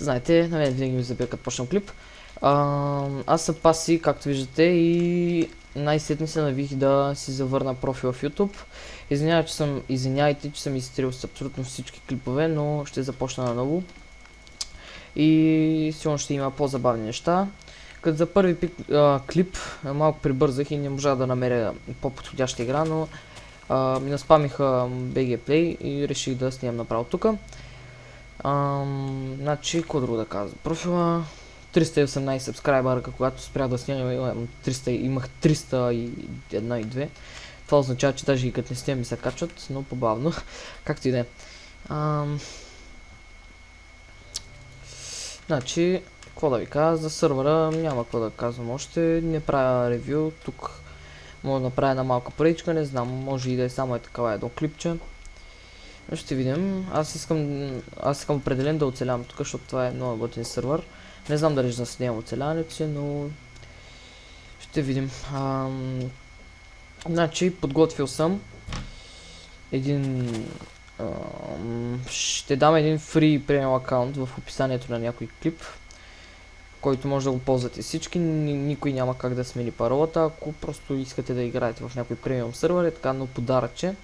Знаете, на мен винаги ми забива като почнем клип. Аз съм Паси, както виждате, и най-сетне се навих да си завърна профила в YouTube. Извинявайте, че съм изтрил с абсолютно всички клипове, но ще започна наново. И сигурно ще има по-забавни неща. Като за първи клип малко прибързах и не можа да намеря по-подходяща игра, но ми наспамиха BG Play и реших да снимам направо тук. Значи, какво друго да кажа? Профила 318 сабскрайбъра, когато спрях да снимам, имах 301 и 2. Това означава, че даже и като не снимам ми се качват, но по-бавно. Както и да е. Значи, какво да ви кажа, за сървъра няма какво да казвам още, не правя ревю, тук мога да направя една малка паричка, не знам, може и да е само такава едно клипче. Но ще видим, аз искам определен да оцелявам тук, защото това е много готин сървър. Не знам дали ще заснемам оцеляването си, но ще видим. Значи, подготвил съм ще дам един free премиум акаунт в описанието на някой клип, който може да го ползвате всички. Никой няма как да смени паролата, ако просто искате да играете в някой премиум сървър, е така, но подаръче.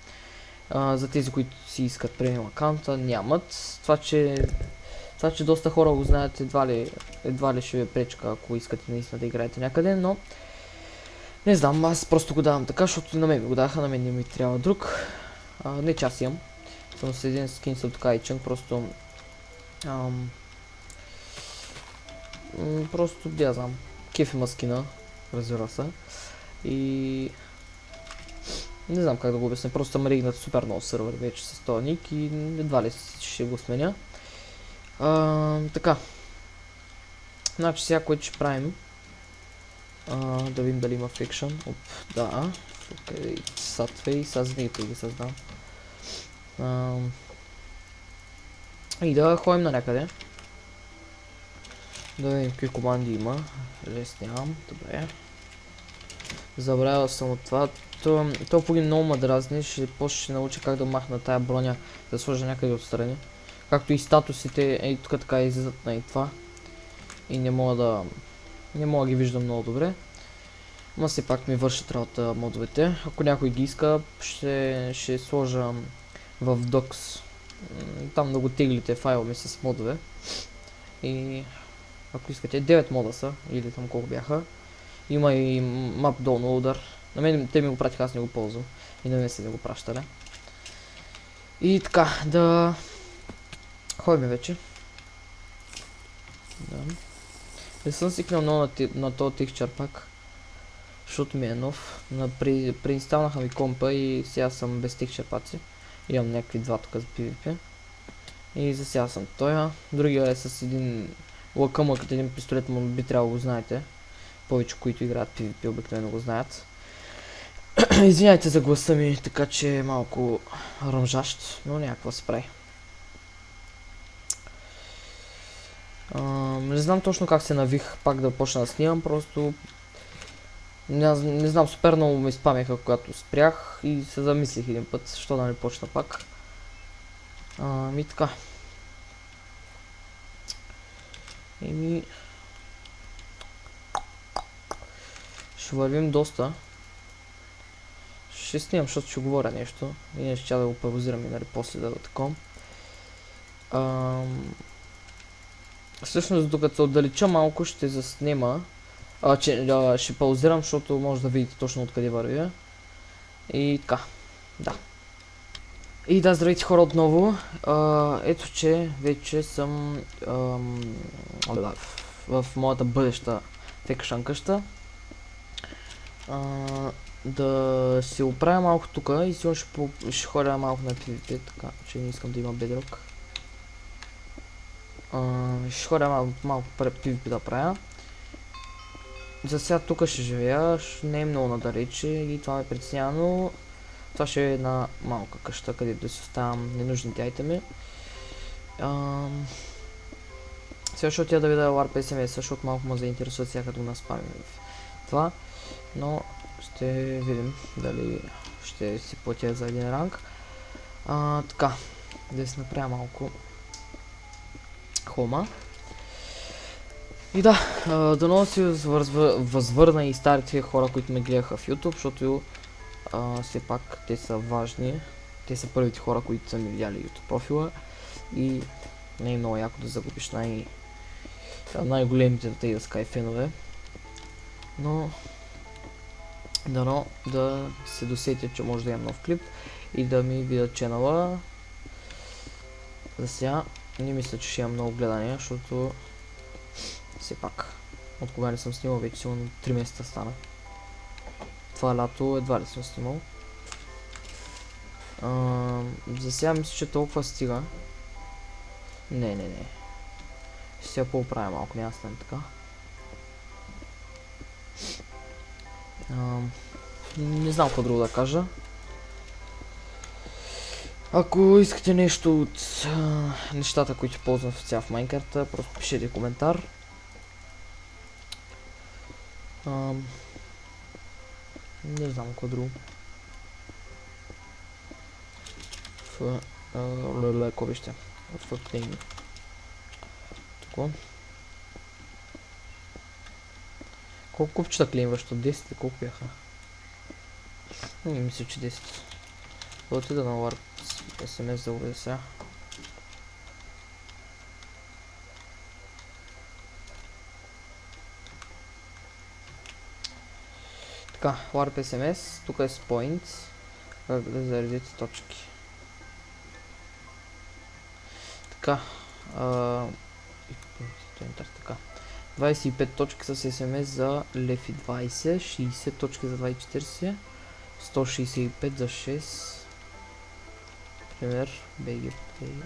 За тези, които си искат премиум акаунта, нямат. Това, че доста хора го знаят, едва ли ще ви пречка, ако искате наистина да играете някъде, но не знам, аз просто го давам така, защото на мен го даха, на мен не ми трябва друг. Не че аз имам. Съм с един скин съм така и чънг, просто я знам, кеф има скина, разбира се. И не знам как да го обясня, просто съм ригнат супер много сървър вече с този ник и едва ли ще го сменя. Така. Значи сега, което ще правим, да видим дали има фикшън. Да. Сатвей, аз винаги ги създам. И да ходим на някъде. Да видим какви команди има. Леснявам, добре. Забравял съм от това. Това пуги много ме дразни, ще науча как да махна тая броня, да сложа някъде отстрани. Както и статусите, тук така излизат на и това. И не мога да ги виждам много добре. Но все пак ми вършат работа модовете. Ако някой ги иска, ще сложа в Docs. Там да го теглите файл ми с модове. И ако искате, 9 мода са, или там колко бяха. Има и map downloader. На мен те ми го пратиха, аз не го ползвам. И на мен се не го пращали. И така, да ходим вече. Да. Не съм свикнал много на този текстчър пак, защото ми е нов. Преинсталнаха ми компа и сега съм без текстчър паци. Имам някакви два тук за PvP. И за сега съм тоя. Другия е с един лъкъмък, един пистолет, му би трябвало да го знаете. Повече, които играят PvP, обикновено го знаят. Извиняйте за гласа ми, така че е малко ръмжащ, но някаква се прави. Не знам точно как се навих пак да почна да снимам, просто не знам, супер много ме спамяха, когато спрях и се замислих един път, защо да не почна пак. И така. Ще вървим доста. Ще снимам, защото ще говоря нещо. Иначе ще да го паузирам и нали после да таком. Всъщност, докато се отдалеча малко, ще заснема. Ще паузирам, защото може да видите точно откъде вървя. И така. Да. И да, здравейте хора отново. Ето, че вече съм в моята бъдеща фекшън къща. Да се оправя малко тук и сигурно ще ходя малко на PvP, така че не искам да има бедрок. Ще ходя малко PvP да правя. За сега тук ще живея, не е много надалече и това ме притеснява, но това ще е една малка къща, където да си оставям ненужните айтеми. Сега ще отида да видя LARP SMS, защото малко ме заинтересува сега като го наспамим в това. Но ще видим дали ще си платя за един ранг. Така, да си направя малко хома. И да, дано си възвърна и старите хора, които ме гледаха в YouTube, защото все пак те са важни. Те са първите хора, които са ми видяли YouTube профила и не е много яко да загубиш най-големите тъй да Sky фенове. Но дано да се досетя, че може да имам нов клип и да ми видят ченала. За сега не мисля, че ще имам много гледания, защото все пак от кога не съм снимал, вече сигурно 3 месеца стана. Това лято едва ли съм снимал. За сега мисля, че толкова стига. Не. Ще я поправя малко, няма да стане така. Не знам какво друго да кажа. Ако искате нещо от нещата, които ползвам сега в Minecraft, просто пишете коментар. Не знам какво друго. Какво вижте? В книги. Така. Колко купчета клеймваш? От 10 или колко бяха? Не мисля, че 10. Да отида на Warp SMS за уведа сега. Така, Warp SMS, тук е с Points. Как да заредите точки. Така. Така. 25 точки с SMS за Лефи 20, 60 точки за 240, 165 за 6. Пример, BG Play,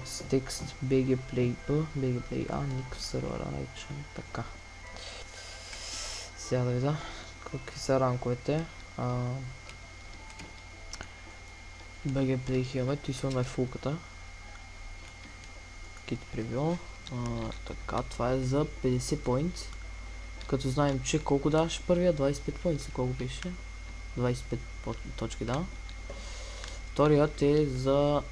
с текст BG Play B, BG Play A, ник в сервера, райчен, така. Сега да видя, какви са ранковете. BG Play имаме, той силно е фулката. Кит превю. Така, това е за 50 points. Като знаем, че колко даваше първия? 25 points, колко беше? 25 точки, да. Вторият е за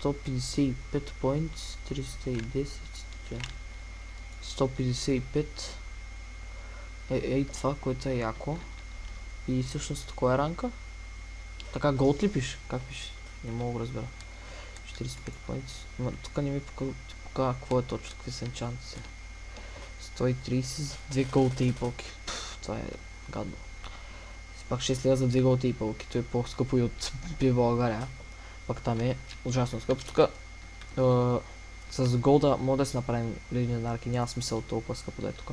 155 points, 310, 155. Ей това, което е яко. И всъщност кой е ранка? Така, голд ли пише? Как пише? Не мога да разбера. 45 points. Тук не ми показва какво е точно, какви са енчантите. 130 за 2 голд ейпълки. Това е гадно. Пак 6 лева за 2 голд ейпълки. Той е по-скъпо и от България. Пак там е ужасно скъпо. Тук с голда може да си направим легендарки. Няма смисъл толкова скъпо да е тук.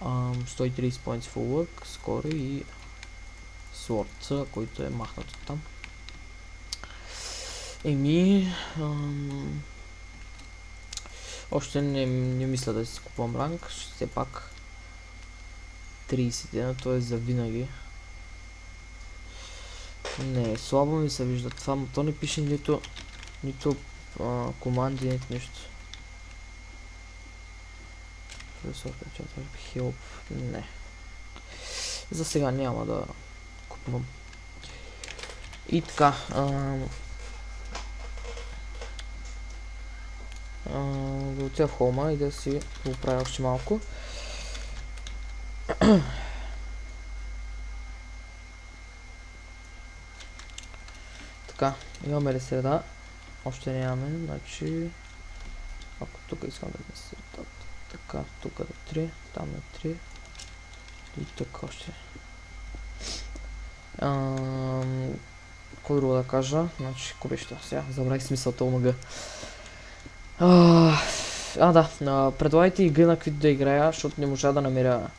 130 points for work. Скоро и Sword, който е махнат от там. Още не мисля да си купувам ранг, все пак 30 дена, т.е. за винаги. Не, слабо ми се вижда това, но то не пише нито команди, нито нещо. Help, не. За сега няма да купувам. И така, да отида в холма и да си го правя още малко. Така, имаме ли среда? Още нямаме, значи ако тук искам да ме среда, така, тук на 3, там на 3 и тук още. Какво друго да кажа? Значи, кобеща сега, забравих смисълта омага. Да, предлагайте игри на които да играя, защото не можа да намеря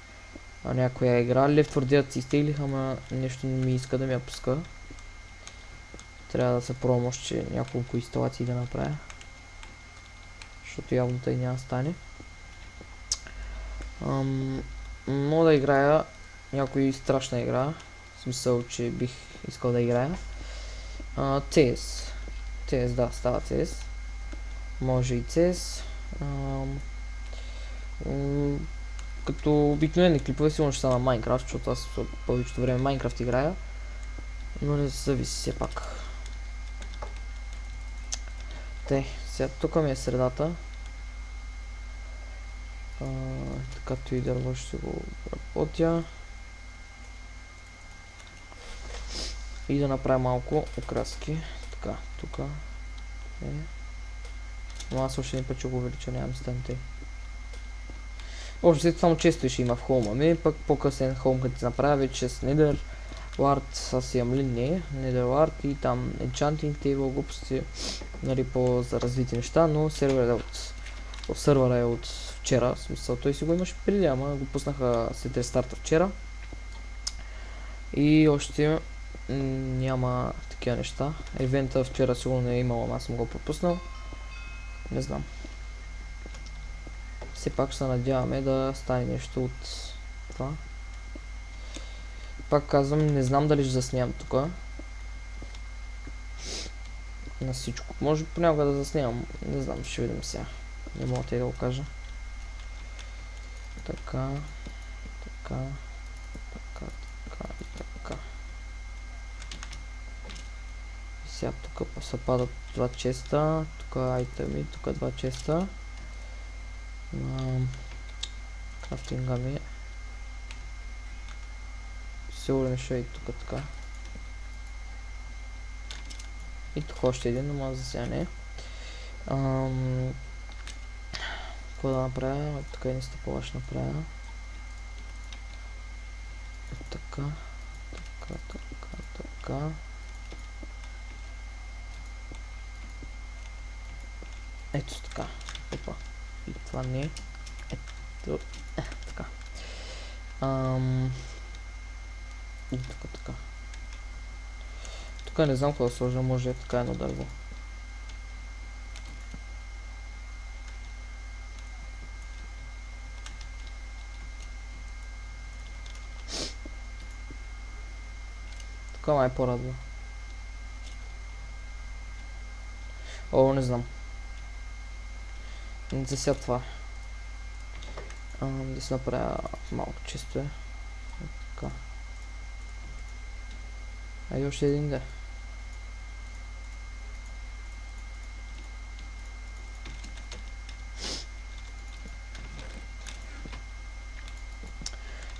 някоя игра. Left 4 Dead си изтеглих, ама нещо не ми иска да ми я пуска. Трябва да се пробвам още няколко инсталации да направя. Защото явно тъй няма стане. Мога да играя някоя страшна игра. В смисъл, че бих искал да играя. CS. CS, да, става CS. Може и CS. Като обикновени клипове сигурно ще са на Майнкрафт, защото аз повечето време Майнкрафт играя. Но не зависи все пак. Сега тук ми е средата. Като и дърво ще го работя. И да направя малко окраски. Така, тук. Но аз още един път ще го увелича, нямам стенте. Общо само често ще има в холма ми, пък по-късен холм като направя вече с Netherward, аз имам линии, Netherward и там Enchanting Table, глупости, нали, по-развити неща, но сервера е от вчера, в смисъл той си го имаше преди, ама го пуснаха след рестарта вчера. И още няма такива неща. Евента вчера сигурно не е имало, ама аз съм го пропуснал. Не знам. Все пак се надяваме да стане нещо от това. Пак казвам, не знам дали ще заснемам тук. На всичко. Може понякога да заснемам. Не знам, ще видим сега. Не мога да го кажа. Така. Така. Така. Така. И така. И сега тук се падат 2 честа. Тук айтеми. Тук 2 честа. Крафтинга ми. Сигурно ще е и тук така. И тук още един, но за сега не. Какво да направя? Тук един стъпала ще направя. Така. Така, така, така. Ето така. Опа. И това не. Ето. Така. И тук така. Тук не знам какво да сложа, може така едно дърво. Тук май е по-радва. О, не знам. За сега това. Да си направя малко чисто е. Така. Айде още един да.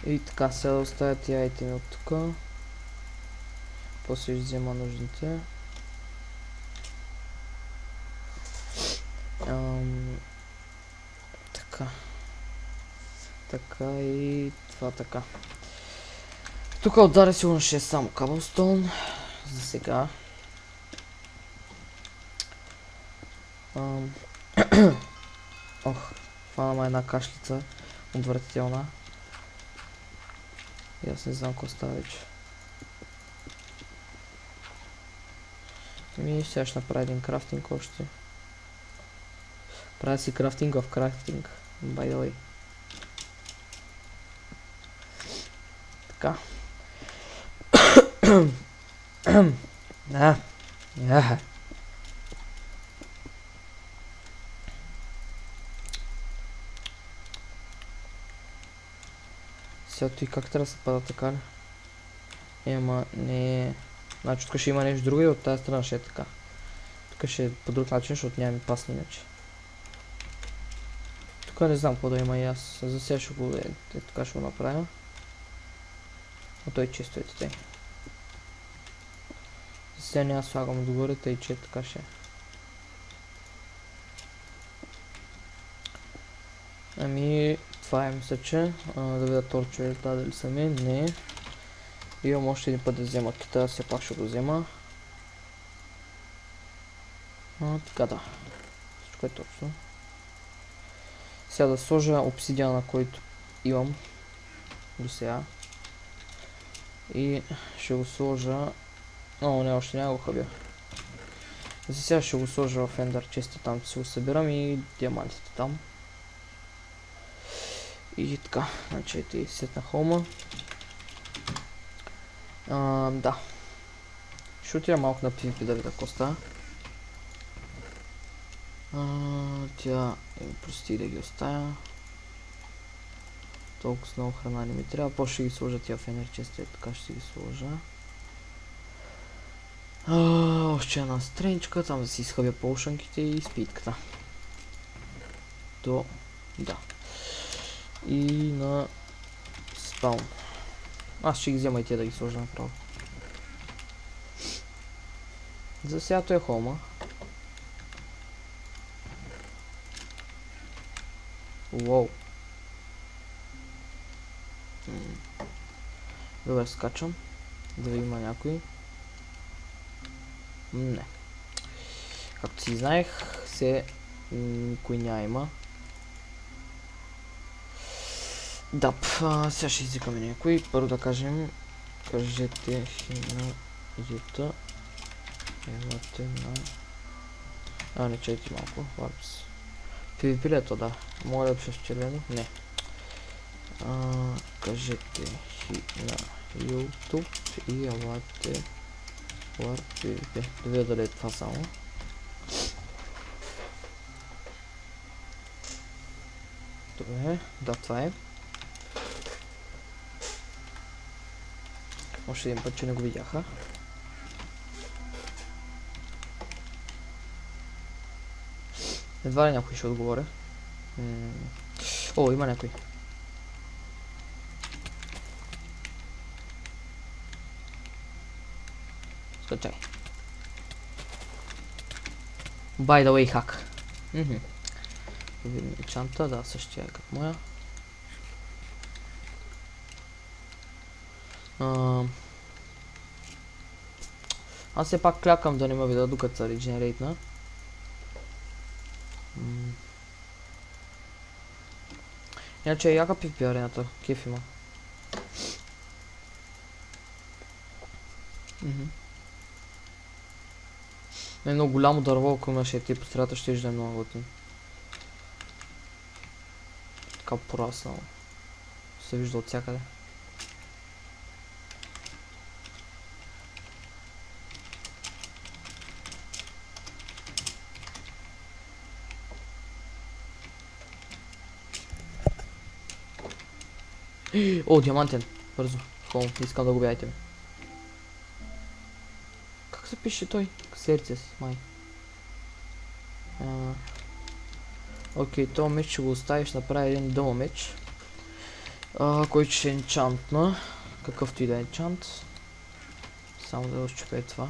И така, сега да оставя тия айтеми от тук. После ще взема нужните. Така. Така и това така. Тук отзаре сигурно ще е само каблстоун. За сега. Ох, фана една кашлица. Отвратителна. И аз не знам какво става вече. Сега ще направя един крафтинг още. Правя си крафтинг в крафтинг. By the way. Така. Сега и как трябва да се пада така ли? Ема не е... Значи тук ще има нещо друго и от тази страна ще е така. Тук ще е по друг начин, защото няма ми пасне иначе. Тук не знам какво да има и аз. За сега ще го така ще го направя. Но той често е тъй. За сега няма слагам отгоре, тъй че така ще е. Ами, това е мисля, че да видя торчове дали са ми, не. Имам още един път да взема кита, все пак ще го взема. Така да. Всичко е точно. Сега да сложа обсидиана, който имам до сега. И ще го сложа... О, не, още няма го хабя. За сега ще го сложа в Ender Chest, там си го събирам и диамантите там. И така, значи ето и сет на холма. Да. Ще отида малко на PvP да видя какво става. Тя прости да ги оставя. Толкова много храна не ми трябва. После ще ги сложа тя в Ender Chest, така ще ги сложа. Още една стренчка, там да си изхъбя полшанките и спитката. Да. и на спаун. Аз ще ги взема и тия да ги сложа направо. За сега е хома. Уоу. Добре, скачам. Да има някой. Не. Както си знаех, никой няма. Да, сега ще изикаме някой. Първо да кажем, кажете на юта. Елате на... не чайте малко. Варпс. PvP ли е то, да. Мога да пиша с червено? Не. Кажете на YouTube и елате War PvP. Да видя дали е това само. Добре, да, това е. Още един път, че не го видяха. Едва ли някой ще отговоря. О, има някой. Скачай. By the way, хак. Видим чанта, да, същия е като моя. Аз все пак клякам да не ме видя докато се регенерейтна. Иначе е яка PvP арената, кеф има. Едно голямо дърво, ако имаше ти по средата, ще да е много готин. Така пораснало. Се вижда от всякъде. О, диамантен. Бързо. Хом, искам да го бяйте ми. Как се пише той? Сърце си, май. Окей, този меч ще го оставиш, направи един дъмо меч. Който ще е енчантна. Какъвто и да е енчант. Само да разчупя това.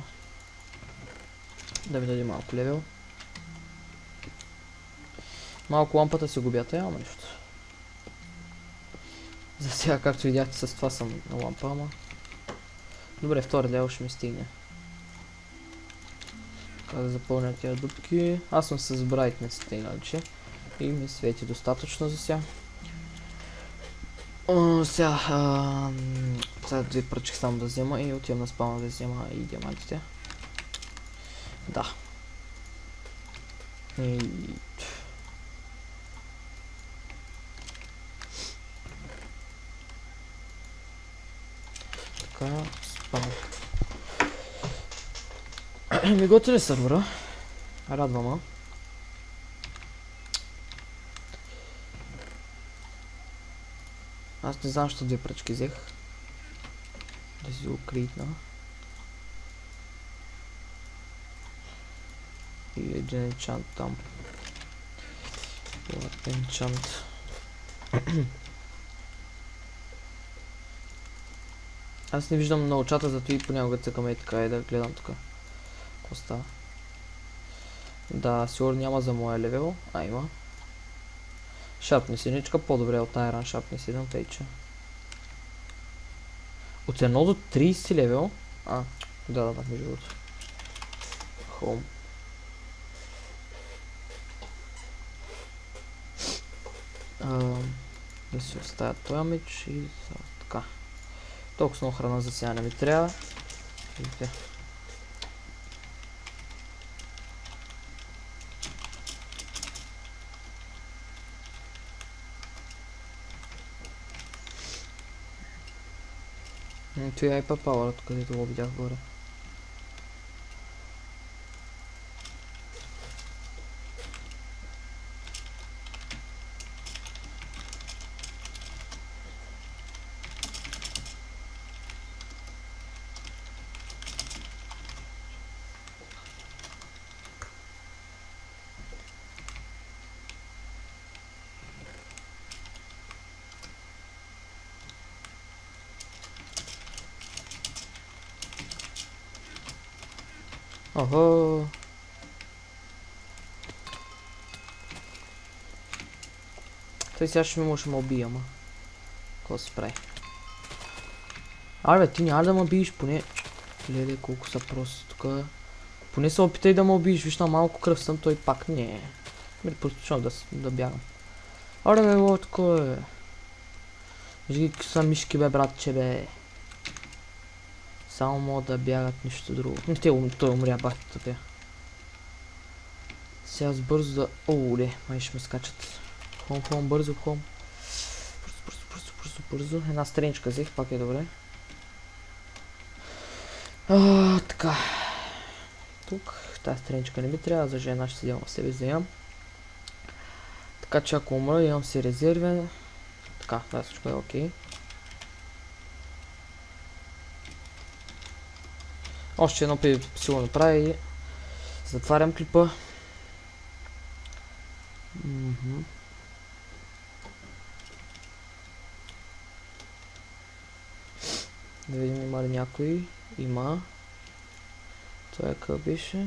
Да ми даде малко левел. Малко лампата се губята, ама нищо. За сега, както видяхте, с това съм на лампа, ама... Добре, втори левел ще ми стигне. Така да запълня тия дупки. Аз съм с Brightness, иначе. И ми свети достатъчно за сега. Сега две пръчки само да взема и отивам на спална да взема и диамантите. Да. И... Така, спална. Ми готви ли сървъра? Радвама. Аз не знам, що две пръчки взех. Да си го критна. И един енчант там. Енчант. Аз не виждам на очата, зато и понякога цъкаме и така и да гледам тук. Какво става? Да, сигурно няма за моя левел. Има. Шапни синичка, по-добре от Iron шапни си, тъй че. От 1 до 30 левел. Да, между другото. Home. Да си оставя този меч и така. Толкова много храна за сега не ми трябва. Това е Power, където го видях горе. Ага. Той сега ще може да ме убие, ама. Какво се прави? Абе, ти няма да ме биеш, поне... Леле, колко са просто тука. Поне се опитай да ме убиеш, виж на малко кръв съм, той пак не. Мери просто да бягам. Аре бе, ло, такова е. Виж ги са мишки бе, братче бе. Само могат да бягат, нищо друго. Той умря, батата бе. Сега с бързо да... Оле, май ще ме скачат. Хом, бързо, хом. Бързо. Една страничка взех, пак е добре. Така. Тук, тази страничка не ми трябва, за жена ще седя в себе вземам. Така че ако умра, имам си резервен. Така, да, всичко е окей. Още едно силно направя и затварям клипа. Да видим има ли някой. Има. Това е къв беше.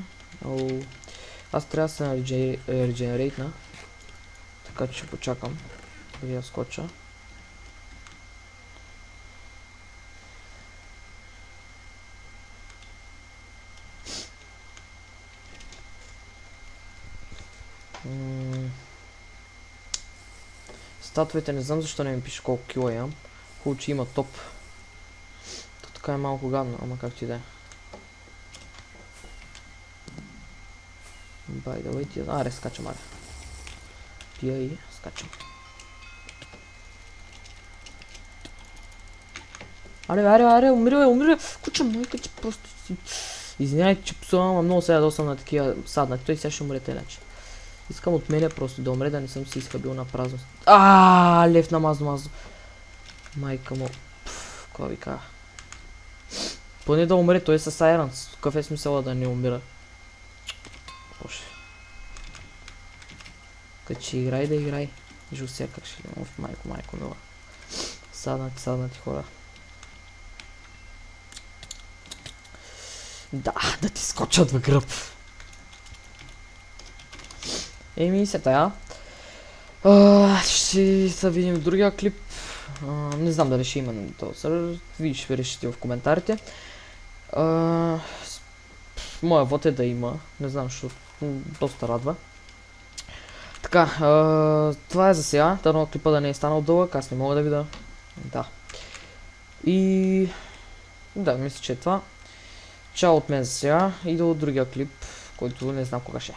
Аз трябва да се регенерейтна. Така че ще почакам. Да я скоча. Статуите не знам защо не ми пише колко кила имам. Хубаво, че има топ. То така е малко гадно, ама как ти да е. By the way, ти... Аре, скачам, аре. Пия и скачам. Аре, умирай. Куча, майка, че просто си... Извинявайте, че псувам, а много се ядосам на такива саднати. Той сега ще умрете иначе. Искам от мене просто да умре, да не съм си изхабил на празно. Лев на мазно. Майка му. Какво ви кажа? Поне да умре, той е с Айранс. Какъв е смисъла да не умира? Боже. Като ще играй, да играй. Вижу сега как ще гледам в майко мила. Саднати хора. Да ти скочат в гръб. Еми се тая. Ще се видим в другия клип. Не знам дали ще има на този сервер. Вие ще решите в коментарите. Моя вод е да има. Не знам, защото доста радва. Така, това е за сега. Дано клипа да не е станал дълъг, аз не мога да видя. Да. И... Да, мисля, че е това. Чао от мен за сега и до другия клип, който не знам кога ще е.